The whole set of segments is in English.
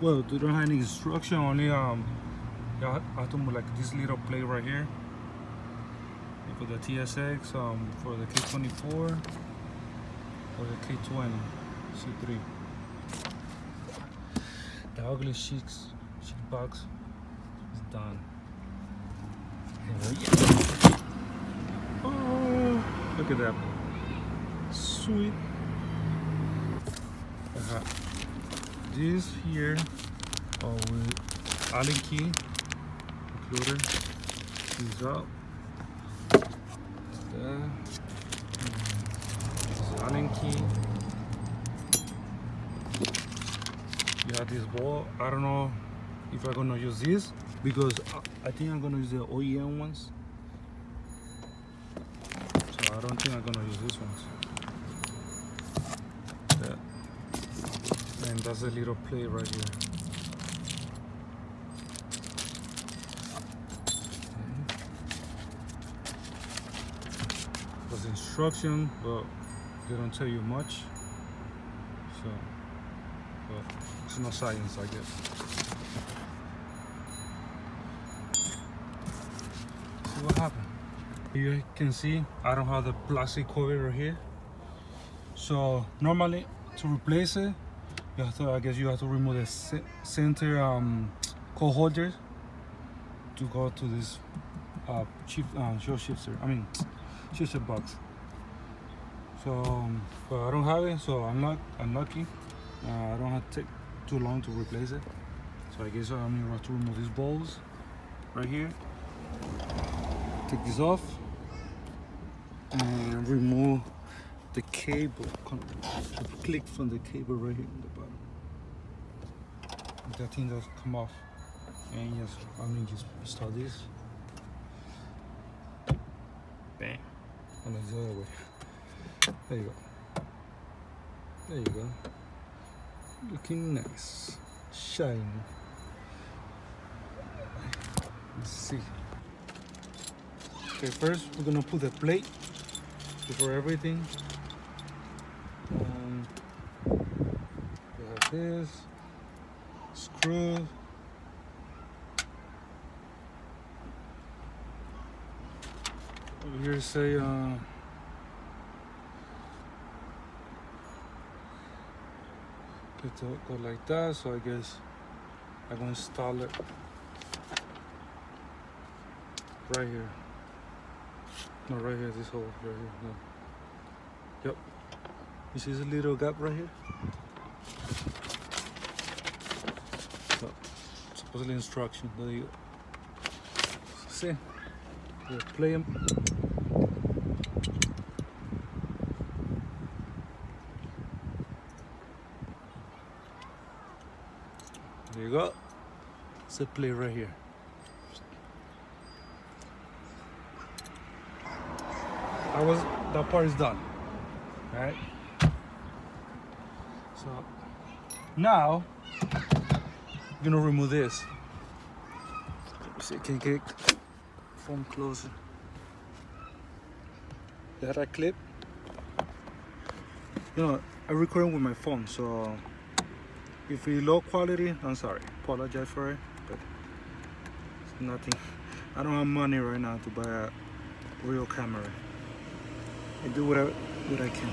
Well, they don't have any instruction. Only you have to move like this little plate right here for the TSX, for the K24, or the K20 C3. The ugly sheet box is done. Oh, look at that. Sweet. This here with Allen key included. Is up. There. This is Allen key. You have this ball. I don't know if I'm gonna use this because I think I'm gonna use the OEM ones. So I don't think I'm gonna use these ones. And that's a little plate right here. There's instruction, but they don't tell you much. So, but it's no science, I guess. See what happened. You can see I don't have the plastic cover right here. So normally to replace it, you have to, I guess you have to remove the center coil holders to go to this shifter box. So, but I don't have it, so I'm lucky. I don't have to take too long to replace it. So I guess I'm gonna have to remove these bolts right here. Take this off and remove the cable. Click from the cable right here in the bottom. That thing does come off, and yes, I'm gonna just install this. Bam, and it's the other way. There you go. There you go. Looking nice, shiny. Let's see. Okay, first we're gonna put the plate before everything. We have this screw. Over here say it go like that, so I guess I'm gonna install it right here. No, right here, this hole right here. No. Yep. You see this little gap right here? So, supposedly instruction. There you go. See? Yeah, play them. There you go. It's a play right here. That part is done. All right. So now I'm gonna remove this. Let me see, I can get phone closer. That I clip. You know, I'm recording with my phone, so if it's low quality, I'm sorry. Apologize for it, but it's nothing. I don't have money right now to buy a real camera. I do what I can.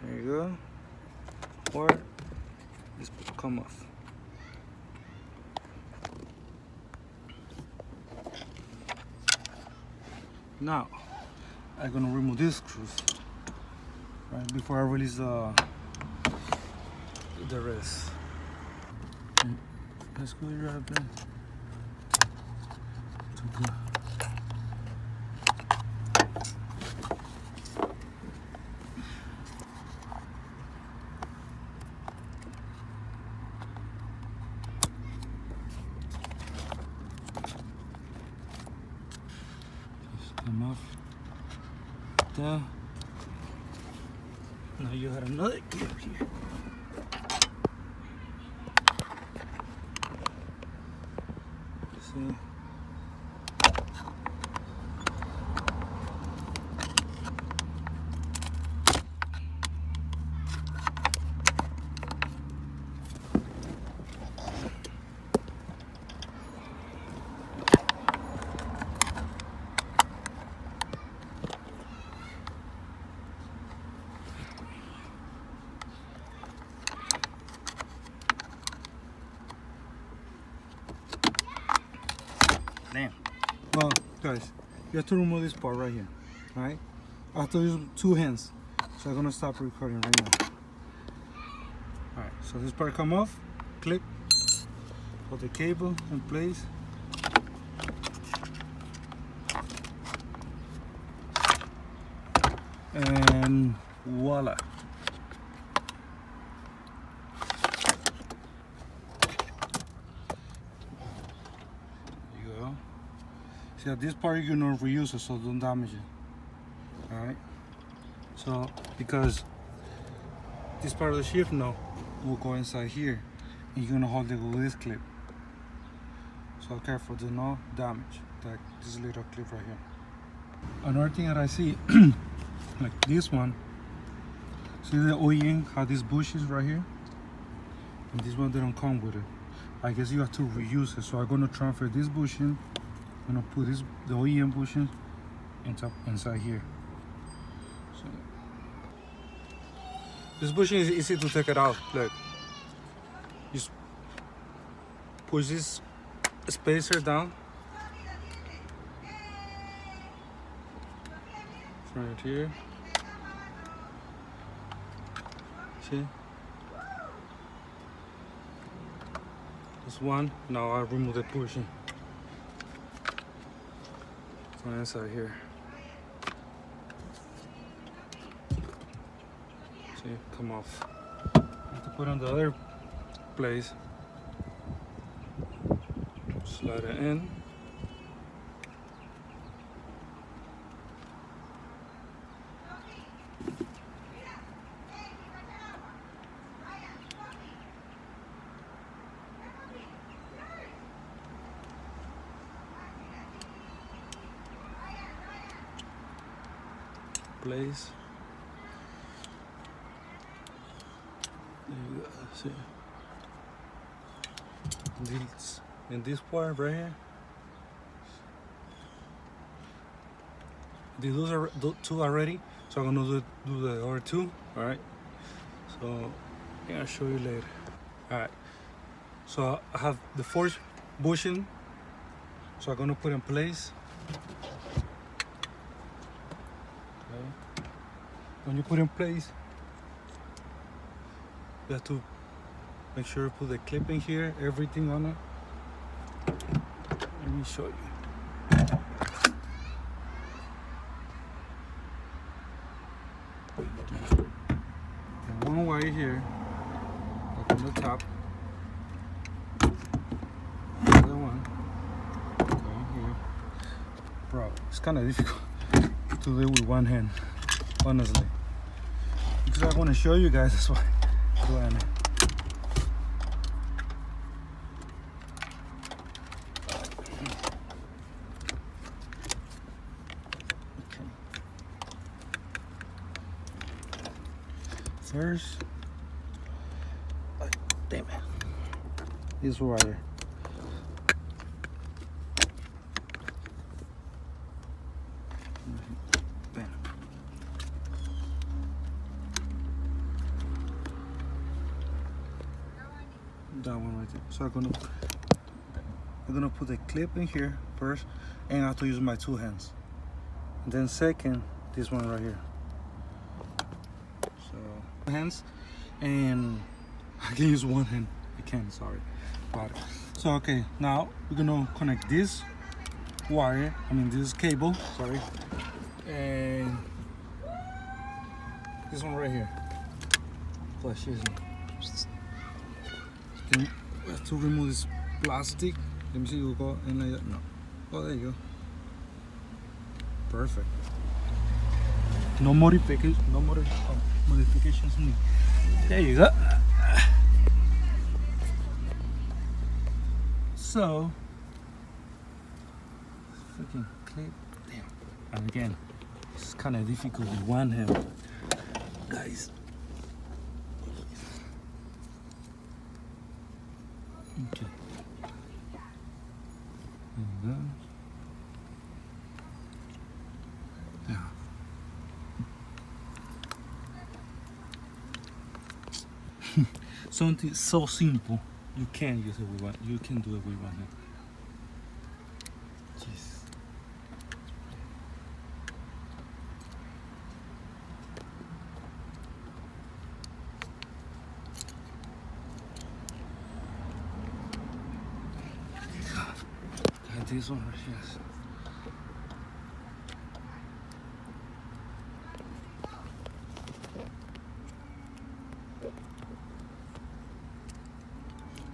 There you go. Or this will come off. Now I'm gonna remove these screws right before I release the rest. Let's go right there. Come off there. Now you have another clip here. See? Damn. Well, guys, you have to remove this part right here, right? I have to use 2 hands, so I'm gonna stop recording right now. All right, so this part come off, click, put the cable in place. And voila. See, at this part you're gonna reuse it, so don't damage it. Alright? So, because this part of the shift knob will go inside here, and you're gonna hold it with this clip. So careful, do not damage this little clip right here. Another thing that I see, like this one, see the OEM have these bushes right here? And this one, they don't come with it. I guess you have to reuse it, so I'm gonna transfer this bushing. I'm gonna put the OEM bushing inside here. So this bushing is easy to take it out. Look, just push this spacer down right here. See? This one. Now I remove the bushing. Inside here. See, come off. Have to put on the other place. Slide it in. Place. There you go. See. This part right here. Those are 2 already, so I'm gonna do the other 2. All right. So I'm gonna show you later. All right. So I have the 4th bushing, so I'm gonna put in place. When you put in place, you have to make sure you put the clip in here, everything on it. Let me show you. And one wire here, like on the top. Another one going here. Bro, it's kind of difficult to do it with one hand, honestly. Because I want to show you guys, that's why I'm doing it. Okay. First, damn it, this wire. That one right there. So I'm gonna put the clip in here first, and I have to use my 2 hands. And then second, this one right here. So hands, and I can use 1 hand. I can, sorry about it. So okay, now we're gonna connect this wire, this cable, sorry, and this one right here. Flash, then we have to remove this plastic. Let me see, you go in like that. No. Oh, there you go. Perfect. No modifications. No modifications needed. There you go. So freaking clip. Damn. And again, it's kind of difficult with one hand, guys. Okay. There you go. Yeah. Something so simple. You can use it with one. You can do it with one hand. Jeez. God, this one right here.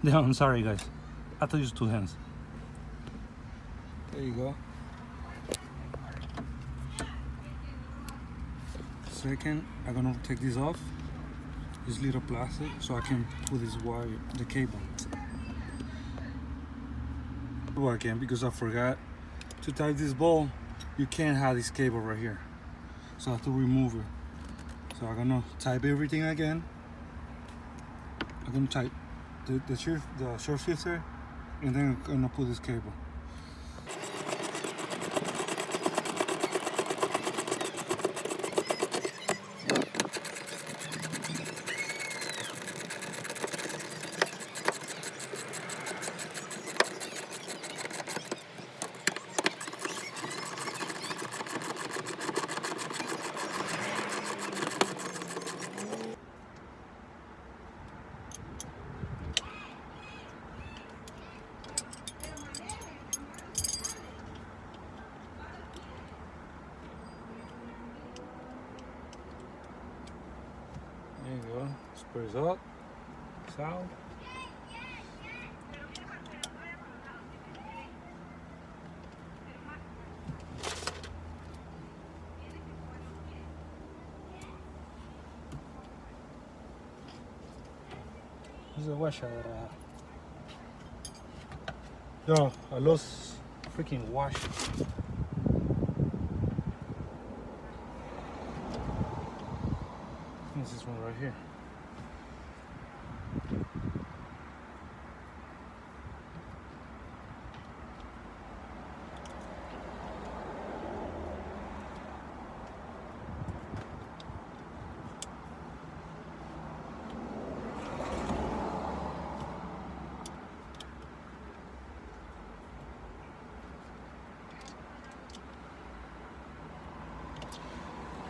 Yeah, I'm sorry guys. I have to use two hands. There you go. Second, I'm gonna take this off. This little plastic, so I can put this wire, the cable. Well, again, because I forgot to tie this ball, you can't have this cable right here. So I have to remove it. So I'm gonna type everything again. I'm gonna type the short shifter, and then I'm gonna put this cable. There you go. Sprays up. It's out. This is a washer that I have. Yo, I lost freaking washer. This is one right here.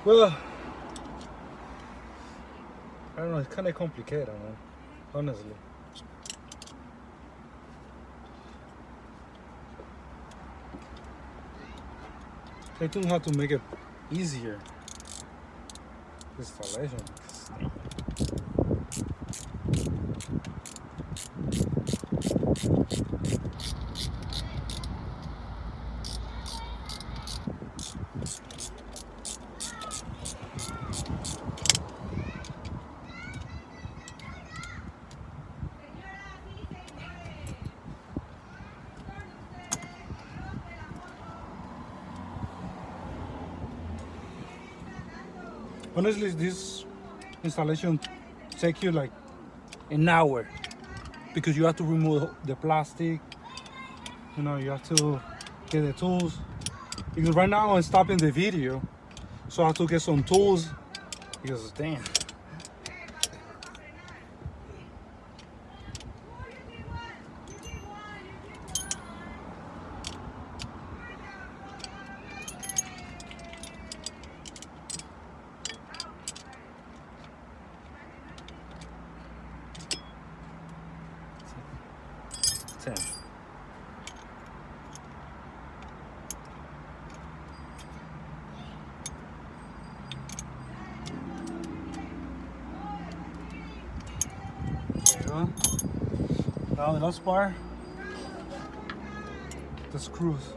Well, I don't know, it's kind of complicated, man, honestly. I think how to make it easier. Installation. Honestly, this installation takes you like an hour because you have to remove the plastic. You know, you have to get the tools. Because right now I'm stopping the video, so I have to get some tools. Because damn. There you go. Now the last part, the screws.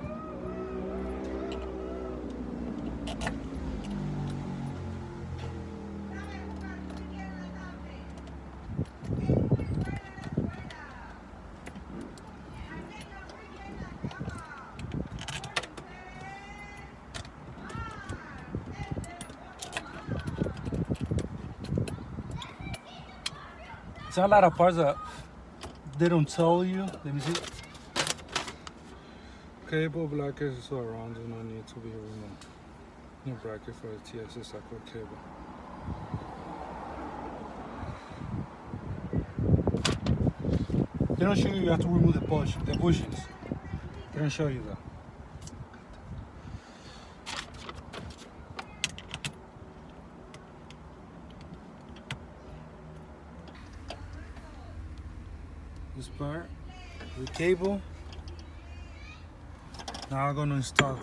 It's a lot of parts that they don't tell you. Let me see. Cable bracket is around, do not need to be removed. New bracket for the TSX Acura cable. They don't show you have to remove the bushings. They don't show you that. This part, the cable. Now I'm gonna install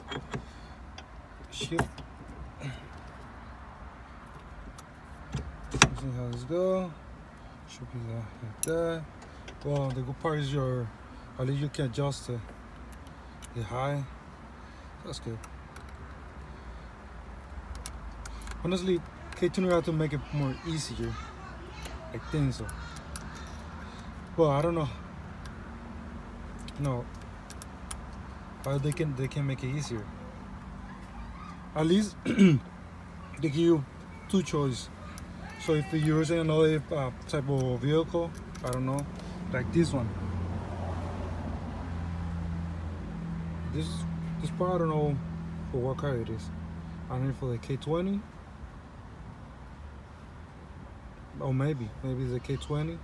shift. See how this go. Should be like that. Well, the good part is at least you can adjust the high. That's good. Honestly, K-tuner have to make it more easier. I think so. Well, I don't know. No. How they can make it easier. At least they give you two choices. So if you're using another type of vehicle, I don't know, like this one. This part I don't know for what car it is. I don't know for the K20. Or maybe the K20.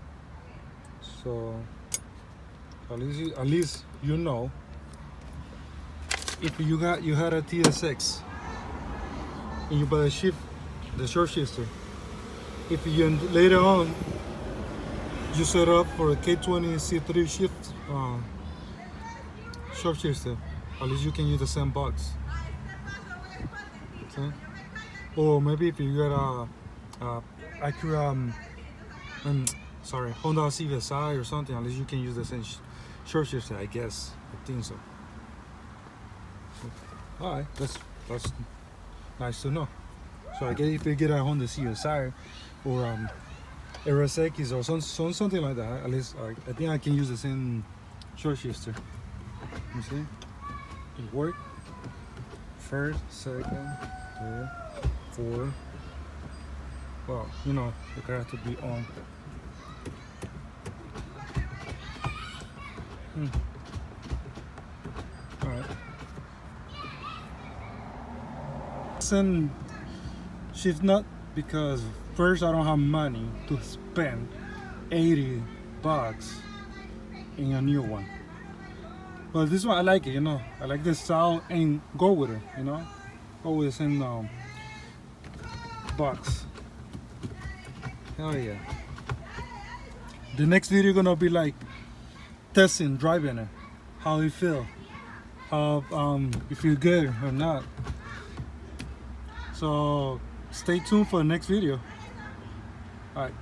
So at least you know. If you had a TSX and you buy the short shifter, if you later on you set up for a K20 C3 shift short shifter, at least you can use the same box. Okay? Or maybe if you got a Acura, Honda CVSI or something, at least you can use the same short shifter, I guess. I think so. Alright, that's nice to know. So I guess if you get a Honda CSI or a RSX or something like that, at least I think I can use the same short shifter. You see? It worked. First, second, third, fourth. Well, you know, the car has to be on. Alright. Send shift nut because first I don't have money to spend $80 in a new one. But this one I like it, you know. I like the sound and go with it, you know. Go with the same box. Hell yeah. The next video gonna be like testing, driving it, how you feel, how you feel good or not. So stay tuned for the next video. All right.